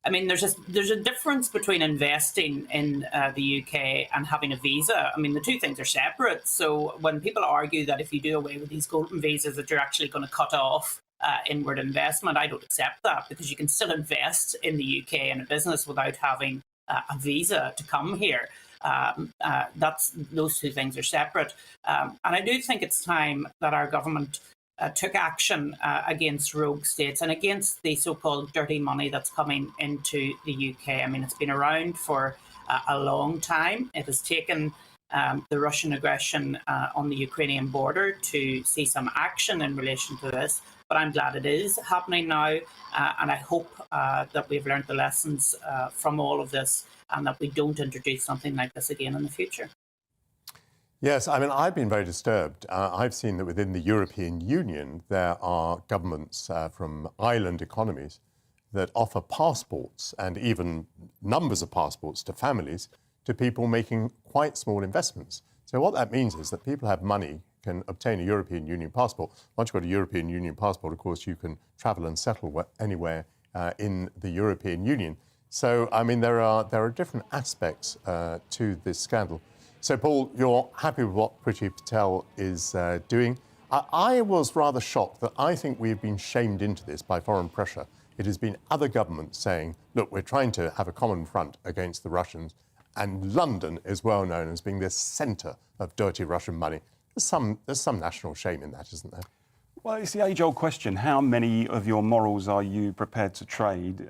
I mean, there's a difference between investing in the UK and having a visa. I mean, the two things are separate. So when people argue that if you do away with these golden visas, that you're actually going to cut off inward investment, I don't accept that, because you can still invest in the UK in a business without having a visa to come here. Those two things are separate. And I do think it's time that our government took action against rogue states and against the so-called dirty money that's coming into the UK. I mean, it's been around for a long time. It has taken the Russian aggression on the Ukrainian border to see some action in relation to this. But I'm glad it is happening now. And I hope that we've learned the lessons from all of this, and that we don't introduce something like this again in the future. Yes, I mean, I've been very disturbed. I've seen that within the European Union, there are governments from island economies that offer passports and even numbers of passports to families, to people making quite small investments. So what that means is that people have money, can obtain a European Union passport. Once you've got a European Union passport, of course, you can travel and settle anywhere in the European Union. So, I mean, there are different aspects to this scandal. So, Paul, you're happy with what Priti Patel is doing. I was rather shocked that I think we've been shamed into this by foreign pressure. It has been other governments saying, look, we're trying to have a common front against the Russians, and London is well known as being the centre of dirty Russian money. There's some national shame in that, isn't there? Well, it's the age-old question. How many of your morals are you prepared to trade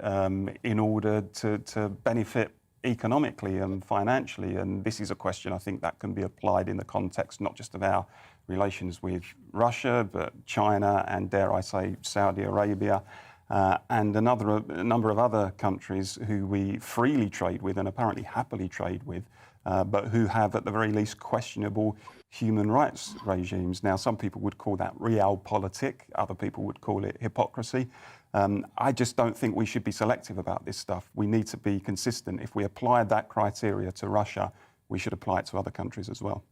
in order to benefit economically and financially? And this is a question I think that can be applied in the context not just of our relations with Russia, but China and, dare I say, Saudi Arabia, and a number of other countries who we freely trade with and apparently happily trade with, but who have at the very least questionable human rights regimes. Now, some people would call that realpolitik, other people would call it hypocrisy. I just don't think we should be selective about this stuff. We need to be consistent. If we apply that criteria to Russia, we should apply it to other countries as well.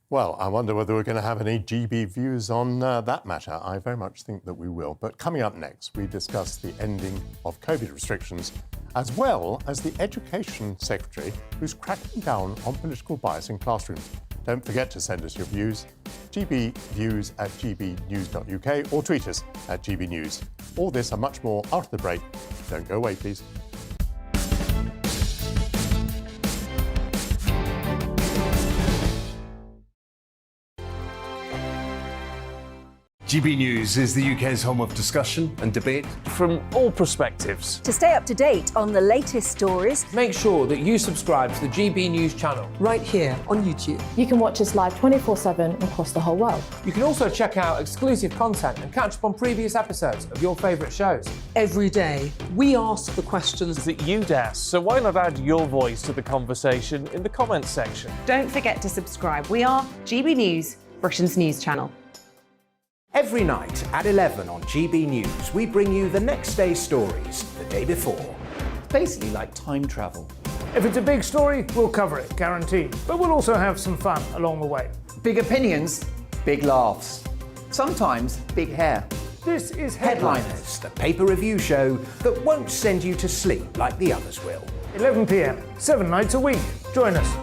Well, I wonder whether we're going to have any GB views on that matter. I very much think that we will. But coming up next, we discuss the ending of COVID restrictions, as well as the Education Secretary who's cracking down on political bias in classrooms. Don't forget to send us your views, gbviews@gbnews.uk, or tweet us at GBNews. All this and much more after the break. Don't go away, please. GB News is the UK's home of discussion and debate from all perspectives. To stay up to date on the latest stories, make sure that you subscribe to the GB News channel right here on YouTube. You can watch us live 24/7 across the whole world. You can also check out exclusive content and catch up on previous episodes of your favourite shows. Every day, we ask the questions that you'd ask, so why not add your voice to the conversation in the comments section? Don't forget to subscribe. We are GB News, Britain's news channel. Every night at 11 on GB News, we bring you the next day's stories the day before. It's basically like time travel. If it's a big story, we'll cover it, guaranteed. But we'll also have some fun along the way. Big opinions, big laughs. Sometimes big hair. This is Headliners, the paper review show that won't send you to sleep like the others will. 11 p.m, 7 nights a week. Join us.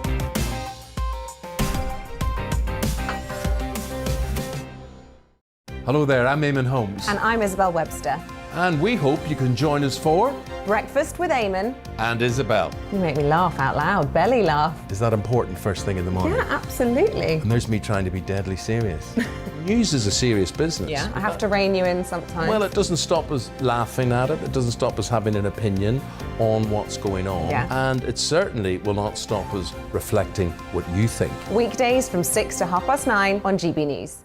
Hello there, I'm Eamon Holmes. And I'm Isabel Webster. And we hope you can join us for Breakfast with Eamon. And Isabel. You make me laugh out loud, belly laugh. Is that important first thing in the morning? Yeah, absolutely. And there's me trying to be deadly serious. News is a serious business. Yeah, I have to rein you in sometimes. Well, it doesn't stop us laughing at it. It doesn't stop us having an opinion on what's going on. Yeah. And it certainly will not stop us reflecting what you think. Weekdays from 6 to 9:30 on GB News.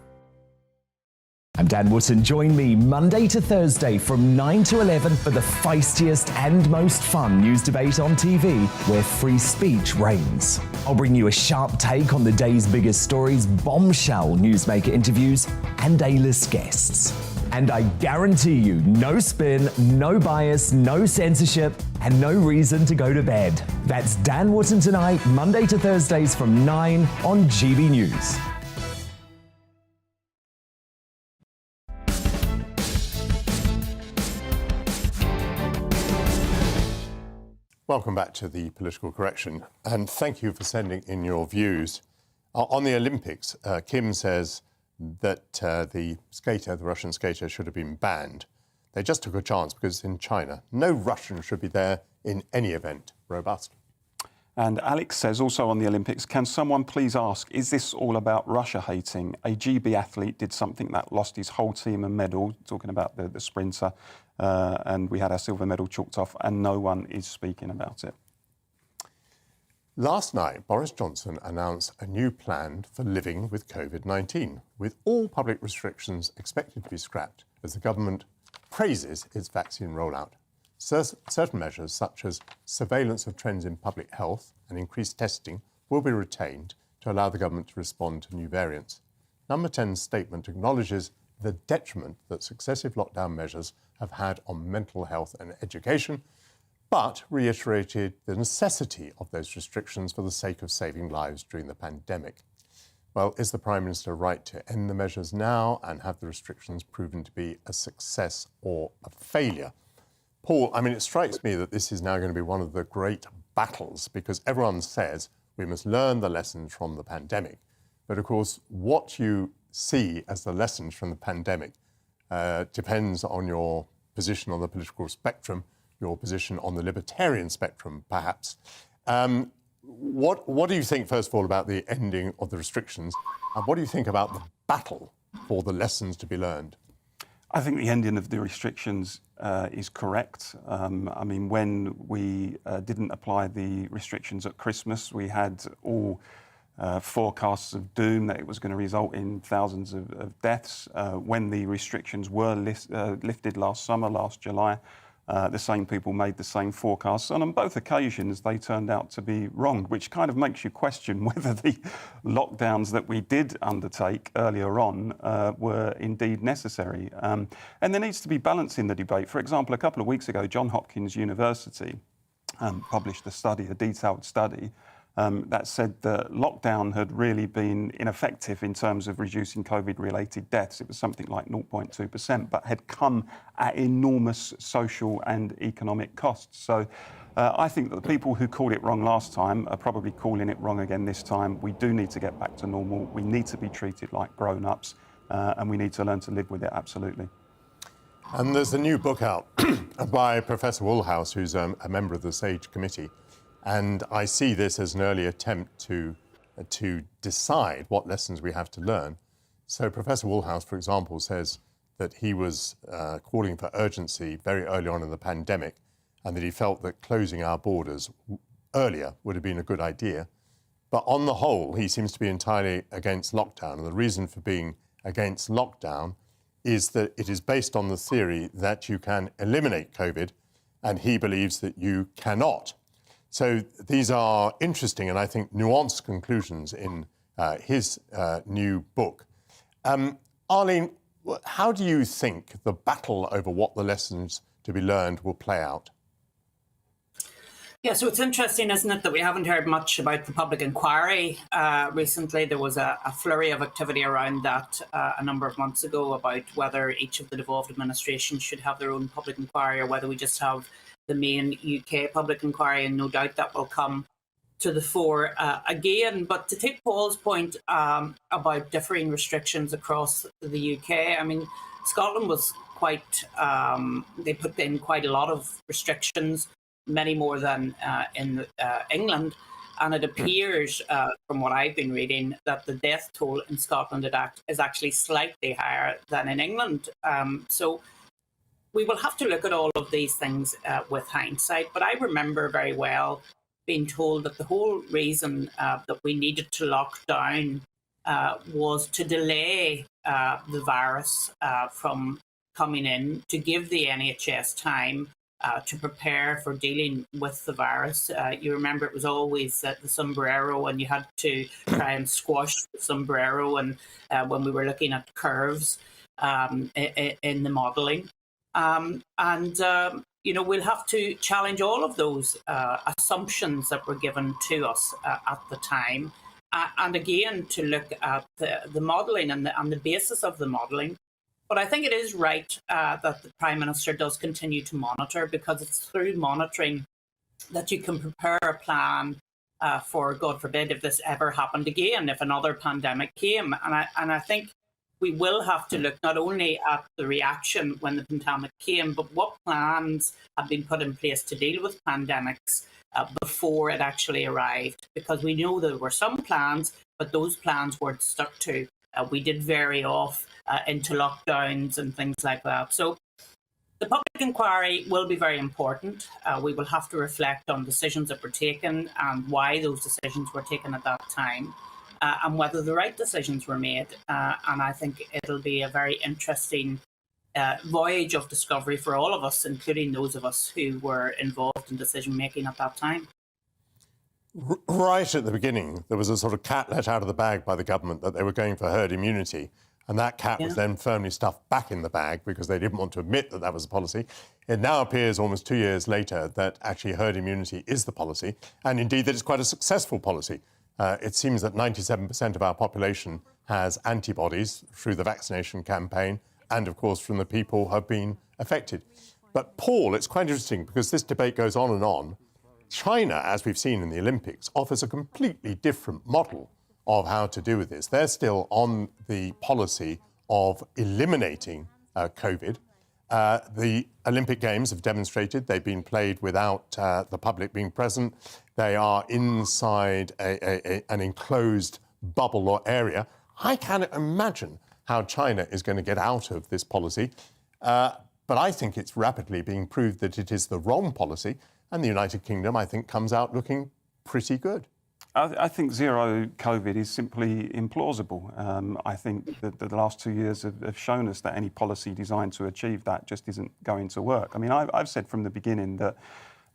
I'm Dan Wootton. Join me Monday to Thursday from 9 to 11 for the feistiest and most fun news debate on TV, where free speech reigns. I'll bring you a sharp take on the day's biggest stories, bombshell newsmaker interviews, and A-list guests. And I guarantee you, no spin, no bias, no censorship, and no reason to go to bed. That's Dan Wootton tonight, Monday to Thursdays from 9 on GB News. Welcome back to the Political Correction, and thank you for sending in your views. On the Olympics, Kim says that the Russian skater, should have been banned. They just took a chance because it's in China. No Russian should be there in any event. Robust. And Alex says, also on the Olympics, can someone please ask, is this all about Russia hating? A GB athlete did something that lost his whole team a medal, talking about the sprinter, and we had our silver medal chalked off, and no one is speaking about it. Last night, Boris Johnson announced a new plan for living with COVID-19, with all public restrictions expected to be scrapped as the government praises its vaccine rollout. Certain measures, such as surveillance of trends in public health and increased testing, will be retained to allow the government to respond to new variants. Number 10's statement acknowledges the detriment that successive lockdown measures have had on mental health and education, but reiterated the necessity of those restrictions for the sake of saving lives during the pandemic. Well, is the Prime Minister right to end the measures now and have the restrictions proven to be a success or a failure? Paul, I mean, it strikes me that this is now going to be one of the great battles, because everyone says we must learn the lessons from the pandemic. But of course, what you see as the lessons from the pandemic depends on your position on the political spectrum, your position on the libertarian spectrum, perhaps. What do you think, first of all, about the ending of the restrictions? And what do you think about the battle for the lessons to be learned? I think the ending of the restrictions is correct. I mean, when we didn't apply the restrictions at Christmas, we had all forecasts of doom that it was going to result in thousands of deaths. When the restrictions were lifted last summer, last July, the same people made the same forecasts, and on both occasions they turned out to be wrong, which kind of makes you question whether the lockdowns that we did undertake earlier on were indeed necessary. And there needs to be balance in the debate. For example, a couple of weeks ago, Johns Hopkins University published a detailed study that said that lockdown had really been ineffective in terms of reducing COVID-related deaths. It was something like 0.2%, but had come at enormous social and economic costs. So I think that the people who called it wrong last time are probably calling it wrong again this time. We do need to get back to normal. We need to be treated like grown-ups, and we need to learn to live with it, absolutely. And there's a new book out by Professor Woolhouse, who's a member of the SAGE committee. And I see this as an early attempt to decide what lessons we have to learn. So Professor Woolhouse, for example, says that he was calling for urgency very early on in the pandemic, and that he felt that closing our borders earlier would have been a good idea. But on the whole, he seems to be entirely against lockdown. And the reason for being against lockdown is that it is based on the theory that you can eliminate COVID, and he believes that you cannot. So these are interesting and I think nuanced conclusions in his new book. Arlene, How do you think the battle over what the lessons to be learned will play out? Yeah, so it's interesting, isn't it, that we haven't heard much about the public inquiry recently. There was a flurry of activity around that a number of months ago about whether each of the devolved administrations should have their own public inquiry or whether we just have the main UK public inquiry, and no doubt that will come to the fore again. But to take Paul's point about differing restrictions across the UK, I mean, Scotland was quite, they put in quite a lot of restrictions, many more than in England. And it appears, from what I've been reading, that the death toll in Scotland is actually slightly higher than in England. So we will have to look at all of these things with hindsight. But I remember very well being told that the whole reason that we needed to lock down was to delay the virus from coming in, to give the NHS time to prepare for dealing with the virus. You remember it was always the sombrero, and you had to try and squash the sombrero, and when we were looking at curves in the modelling. You know, we'll have to challenge all of those assumptions that were given to us at the time. And again, to look at the modelling and the basis of the modelling. But I think it is right that the Prime Minister does continue to monitor, because it's through monitoring that you can prepare a plan for, God forbid, if this ever happened again, if another pandemic came. And I think we will have to look not only at the reaction when the pandemic came, but what plans have been put in place to deal with pandemics before it actually arrived. Because we know there were some plans, but those plans weren't stuck to. We did vary off into lockdowns and things like that. So the public inquiry will be very important. We will have to reflect on decisions that were taken and why those decisions were taken at that time. And whether the right decisions were made. And I think it'll be a very interesting voyage of discovery for all of us, including those of us who were involved in decision-making at that time. Right at the beginning, there was a sort of cat let out of the bag by the government that they were going for herd immunity. And that cat was then firmly stuffed back in the bag because they didn't want to admit that that was the policy. It now appears almost 2 years later that actually herd immunity is the policy, and indeed that it's quite a successful policy. It seems that 97% of our population has antibodies through the vaccination campaign and, of course, from the people who have been affected. But, Paul, it's quite interesting because this debate goes on and on. China, as we've seen in the Olympics, offers a completely different model of how to do with this. They're still on the policy of eliminating COVID. The Olympic Games have demonstrated they've been played without the public being present. They are inside an enclosed bubble or area. I cannot imagine how China is going to get out of this policy. But I think it's rapidly being proved that it is the wrong policy. And the United Kingdom, I think, comes out looking pretty good. I think zero COVID is simply implausible. I think that the last 2 years have shown us that any policy designed to achieve that just isn't going to work. I mean, I've said from the beginning that,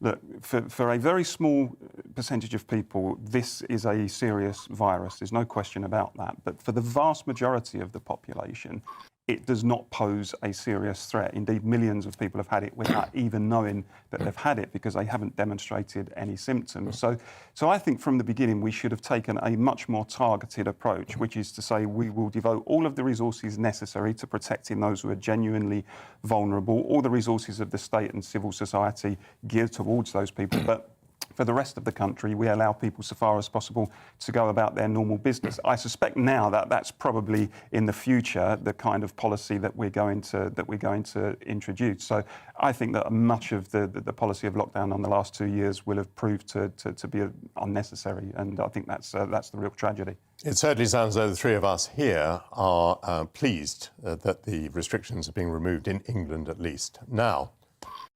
look, for a very small percentage of people, this is a serious virus. There's no question about that. But for the vast majority of the population, it does not pose a serious threat. Indeed, millions of people have had it without even knowing that they've had it because they haven't demonstrated any symptoms. So I think from the beginning we should have taken a much more targeted approach, which is to say we will devote all of the resources necessary to protecting those who are genuinely vulnerable, all the resources of the state and civil society geared towards those people. But for the rest of the country, we allow people, so far as possible, to go about their normal business. I suspect now that that's probably in the future the kind of policy that we're going to introduce. So I think that much of the policy of lockdown on the last 2 years will have proved to be unnecessary, and I think that's the real tragedy. It certainly sounds as though the three of us here are pleased that the restrictions are being removed in England, at least. Now,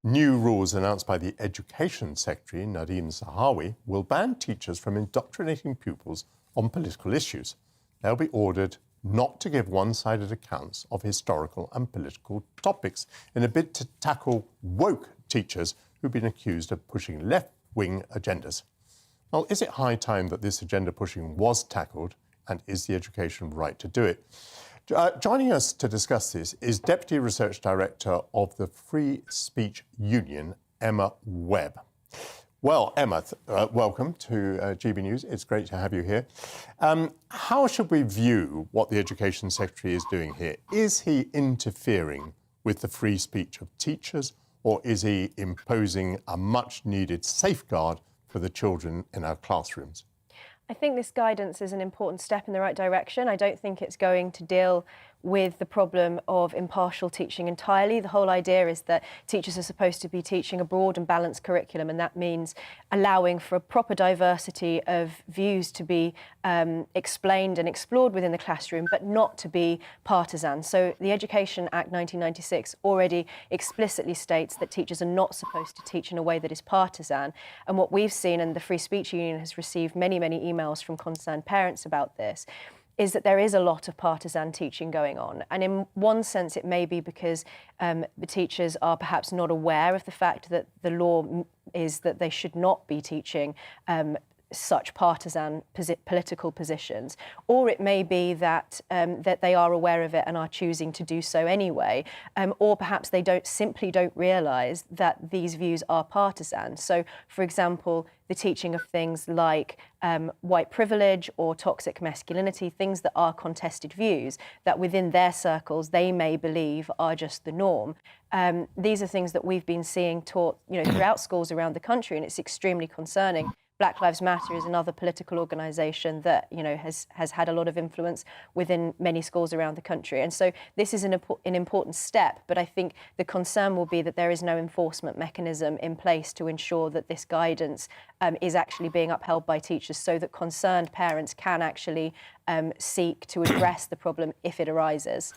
new rules announced by the Education Secretary, Nadhim Zahawi, will ban teachers from indoctrinating pupils on political issues. They'll be ordered not to give one-sided accounts of historical and political topics in a bid to tackle woke teachers who've been accused of pushing left-wing agendas. Well, is it high time that this agenda pushing was tackled, and is the education right to do it? Joining us to discuss this is Deputy Research Director of the Free Speech Union, Emma Webb. Well, Emma, welcome to GB News. It's great to have you here. How should we view what the Education Secretary is doing here? Is he interfering with the free speech of teachers, or is he imposing a much-needed safeguard for the children in our classrooms? I think this guidance is an important step in the right direction. I don't think it's going to deal with the problem of impartial teaching entirely. The whole idea is that teachers are supposed to be teaching a broad and balanced curriculum, and that means allowing for a proper diversity of views to be explained and explored within the classroom, but not to be partisan. So the Education Act 1996 already explicitly states that teachers are not supposed to teach in a way that is partisan. And what we've seen, and the Free Speech Union has received many, many emails from concerned parents about this, is that there is a lot of partisan teaching going on. And in one sense, it may be because the teachers are perhaps not aware of the fact that the law is that they should not be teaching such partisan political positions, or it may be that that they are aware of it and are choosing to do so anyway, or perhaps they simply don't realise that these views are partisan. So, for example, the teaching of things like white privilege or toxic masculinity, things that are contested views that within their circles they may believe are just the norm. These are things that we've been seeing taught, throughout schools around the country, and it's extremely concerning. Black Lives Matter is another political organisation that has had a lot of influence within many schools around the country, and so this is an important step. But I think the concern will be that there is no enforcement mechanism in place to ensure that this guidance is actually being upheld by teachers, so that concerned parents can actually seek to address the problem if it arises.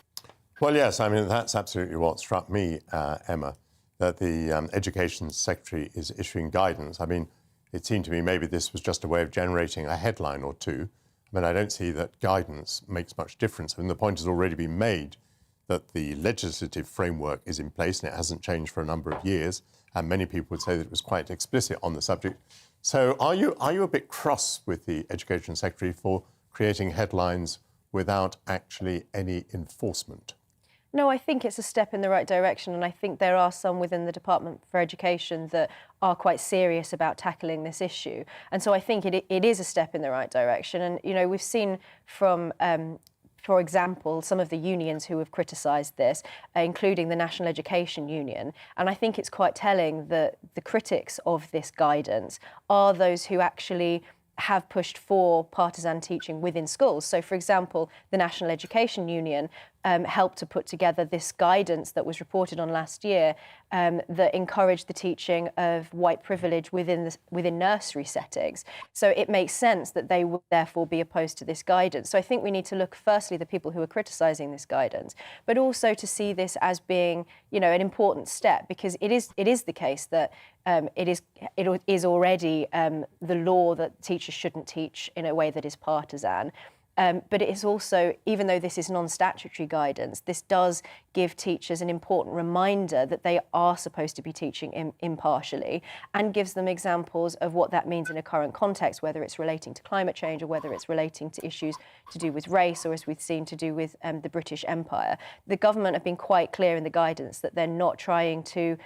Well, yes, I mean that's absolutely what struck me, Emma, that the Education Secretary is issuing guidance. I mean, it seemed to me maybe this was just a way of generating a headline or two. I mean, I don't see that guidance makes much difference. I mean, the point has already been made that the legislative framework is in place and it hasn't changed for a number of years. And many people would say that it was quite explicit on the subject. So are you a bit cross with the Education Secretary for creating headlines without actually any enforcement? No, I think it's a step in the right direction, and I think there are some within the Department for Education that are quite serious about tackling this issue. And so I think it is a step in the right direction. And, we've seen from, for example, some of the unions who have criticised this, including the National Education Union. And I think it's quite telling that the critics of this guidance are those who actually have pushed for partisan teaching within schools. So, for example, the National Education Union helped to put together this guidance that was reported on last year that encouraged the teaching of white privilege within nursery settings. So it makes sense that they would therefore be opposed to this guidance. So I think we need to look firstly at the people who are criticising this guidance, but also to see this as being, an important step, because it is the case that it is already the law that teachers shouldn't teach in a way that is partisan. But it is also, even though this is non-statutory guidance, this does give teachers an important reminder that they are supposed to be teaching impartially, and gives them examples of what that means in a current context, whether it's relating to climate change or whether it's relating to issues to do with race, or as we've seen, to do with the British Empire. The government have been quite clear in the guidance that they're not trying to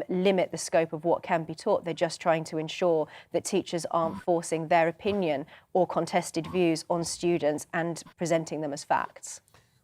limit the scope of what can be taught. They're just trying to ensure that teachers aren't forcing their opinion or contested views on students and presenting them as facts.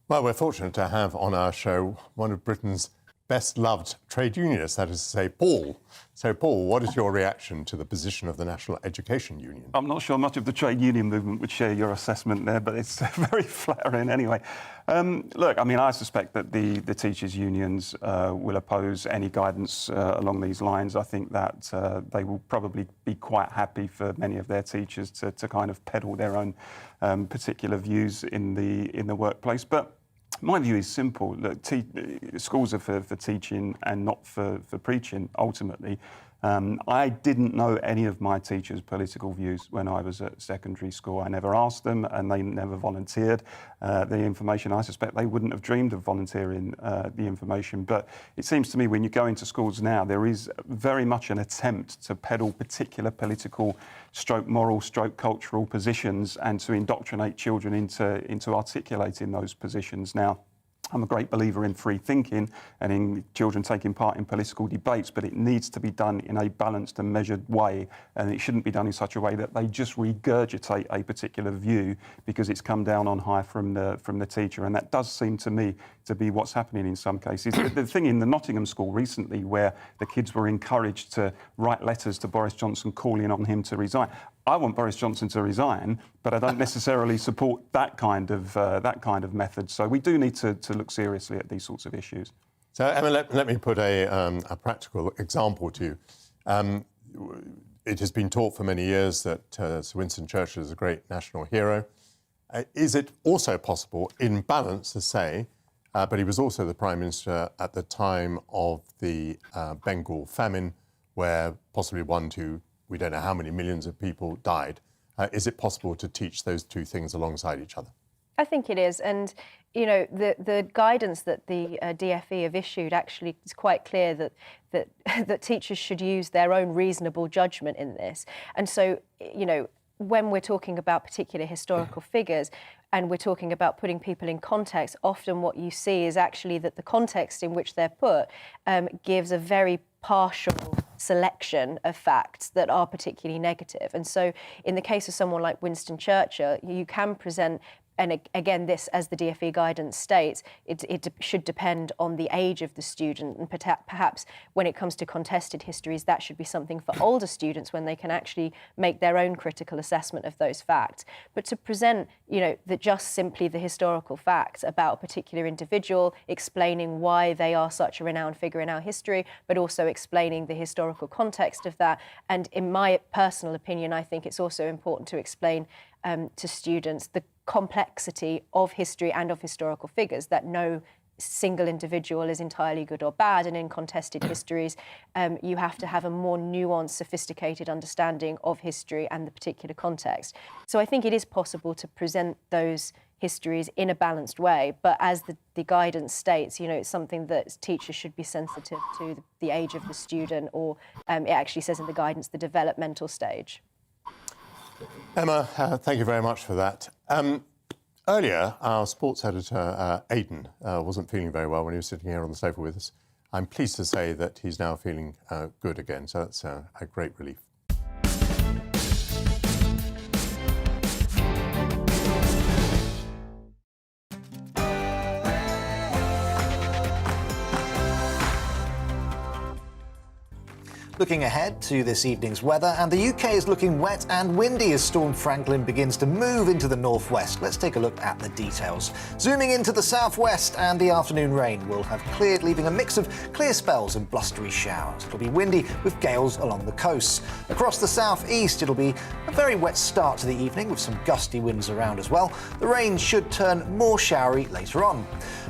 Well, we're fortunate to have on our show one of Britain's best-loved trade unionists, that is to say, Paul. So, Paul, what is your reaction to the position of the National Education Union? I'm not sure much of the trade union movement would share your assessment there, but it's very flattering anyway. Look, I mean, I suspect that the teachers' unions will oppose any guidance along these lines. I think that they will probably be quite happy for many of their teachers to kind of peddle their own particular views in the workplace. But my view is simple. Look, schools are for teaching and not for preaching, ultimately. I didn't know any of my teachers' political views when I was at secondary school. I never asked them, and they never volunteered the information. I suspect they wouldn't have dreamed of volunteering the information. But it seems to me when you go into schools now, there is very much an attempt to peddle particular political, moral, cultural positions and to indoctrinate children into articulating those positions. Now, I'm a great believer in free thinking and in children taking part in political debates, but it needs to be done in a balanced and measured way, and it shouldn't be done in such a way that they just regurgitate a particular view because it's come down on high from the teacher, and that does seem to me to be what's happening in some cases. The thing in the Nottingham school recently where the kids were encouraged to write letters to Boris Johnson calling on him to resign. I want Boris Johnson to resign, but I don't necessarily support that kind of method. So we do need to look seriously at these sorts of issues. So, Emma, let me put a practical example to you. It has been taught for many years that Sir Winston Churchill is a great national hero. Is it also possible, in balance, to say, but he was also the Prime Minister at the time of the Bengal famine, where possibly we don't know how many millions of people died. Is it possible to teach those two things alongside each other? I think it is. And, you know, the guidance that the DFE have issued actually is quite clear that teachers should use their own reasonable judgment in this. And so, you know, when we're talking about particular historical figures and we're talking about putting people in context, often what you see is actually that the context in which they're put gives a very partial selection of facts that are particularly negative. And so in the case of someone like Winston Churchill, you can present, and again, this, as the DFE guidance states, it should depend on the age of the student, and perhaps when it comes to contested histories, that should be something for older students when they can actually make their own critical assessment of those facts. But to present, you know, just simply the historical facts about a particular individual, explaining why they are such a renowned figure in our history, but also explaining the historical context of that. And in my personal opinion, I think it's also important to explain to students the complexity of history and of historical figures, that no single individual is entirely good or bad, and in contested histories you have to have a more nuanced, sophisticated understanding of history and the particular context. So I think it is possible to present those histories in a balanced way, but as the guidance states, you know, it's something that teachers should be sensitive to the age of the student, or it actually says in the guidance the developmental stage. Emma, thank you very much for that. Earlier, our sports editor, Aidan, wasn't feeling very well when he was sitting here on the sofa with us. I'm pleased to say that he's now feeling good again, so that's a great relief. Looking ahead to this evening's weather, and the UK is looking wet and windy as Storm Franklin begins to move into the northwest. Let's take a look at the details. Zooming into the southwest, and the afternoon rain will have cleared, leaving a mix of clear spells and blustery showers. It'll be windy with gales along the coasts. Across the southeast, it'll be a very wet start to the evening with some gusty winds around as well. The rain should turn more showery later on.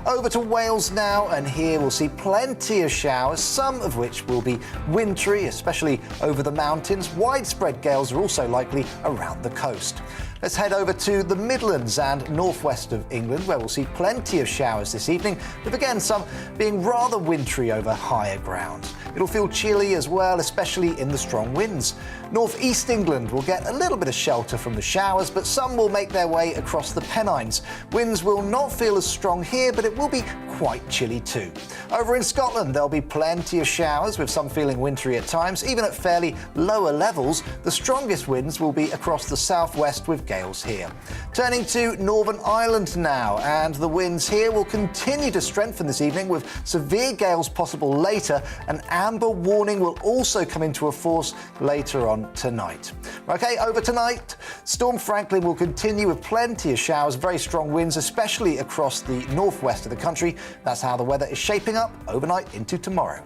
Over to Wales now, and here we'll see plenty of showers, some of which will be wintry, especially over the mountains. Widespread gales are also likely around the coast. Let's head over to the Midlands and northwest of England, where we'll see plenty of showers this evening, with again some being rather wintry over higher ground. It'll feel chilly as well, especially in the strong winds. North-east England will get a little bit of shelter from the showers, but some will make their way across the Pennines. Winds will not feel as strong here, but it will be quite chilly too. Over in Scotland, there'll be plenty of showers, with some feeling wintry at times, even at fairly lower levels. The strongest winds will be across the southwest, with gales here. Turning to Northern Ireland now, and the winds here will continue to strengthen this evening, with severe gales possible later. An amber warning will also come into force later on tonight. OK, over tonight, Storm Franklin will continue with plenty of showers, very strong winds, especially across the northwest of the country. That's how the weather is shaping up overnight into tomorrow.